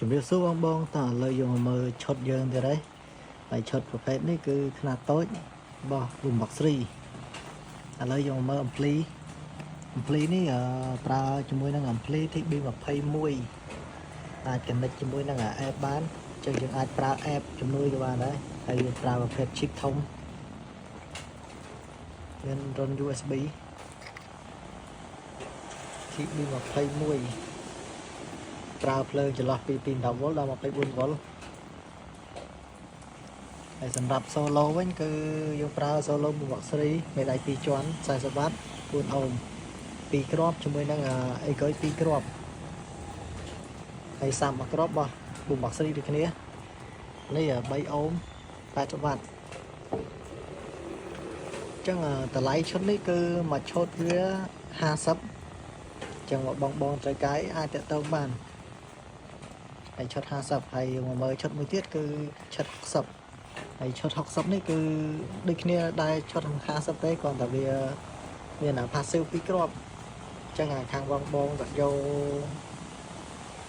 chuẩn bị số bong bong ta lợi dụng mờ chốt dương thì đấy lại chốt của phép này cứ khá tối bỏ vùng bọc sri lợi dụng mờ ampli này pra cho môi năng ampli thiết bị mà pay mui cần đặt cho môi năng app bán cho những ai pra app cho nuôi cho bạn đấy hay pra và phép chip thông nên run USB thiết bị mà pay mui pra plug cho lọt pin 10V ដល់ 24V ហើយសម្រាប់ solo វិញគឺយើងប្រើ solo មួយបកស្រីមេដៃ2ជាន់40 W 4 ohms 2គ្រាប់ជាមួយនឹងអីក៏2គ្រាប់ហើយសាំមួយគ្រាប់របស់មួយបកស្រីដូចគ្នានេះ3 ohms 80 W អញ្ចឹងតម្លៃឈុតនេះគឺមួយឈុតវា50អញ្ចឹងបងត្រូវកាយអាចតទៅបានហើយឈុត50ហើយមកមើលឈុតមួយទៀតគឺឈុត60ហើយឈុត60នេះគឺដូចគ្នាដែរឈុត50ទេគ្រាន់តែវាមាន passive 2គ្រាប់អញ្ចឹងខាងបងក៏យក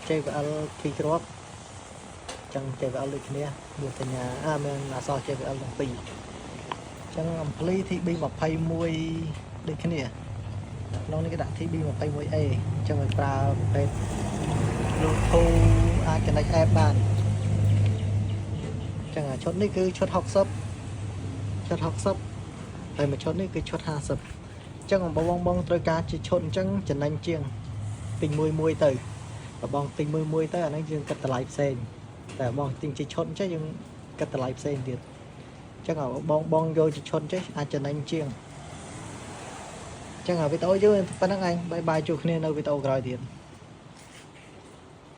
JBL 2គ្រាប់អញ្ចឹង JBL ដូចគ្នាមានសញ្ញាមានអក្សរ JBL ទាំងពីរអញ្ចឹង ampli TB 21ដូចគ្នាក្នុងនេះគេដាក់ TB 21A អញ្ចឹងឲ្យប្រើប្រភេទ Bluetooth អាច connect app បានចឹងឈុតនេះគឺឈុត60ហើយមួយឈុតនេះគឺឈុត50អញ្ចឹងបងត្រូវការជាឈុតអញ្ចឹងចំណេញជាងទិញមួយទៅបងទិញមួយទៅអាហ្នឹងយើងគិតតម្លៃផ្សេងតែបងទិញជាឈុតអញ្ចឹងយើងគិតតម្លៃផ្សេងទៀតអញ្ចឹងបងយកជាឈុតចេះអាចចំណេញជាងអញ្ចឹងវីដេអូយើងប៉ុណ្្នឹងឯងបាយជួបគ្នានៅវីដេអូក្រោយទៀត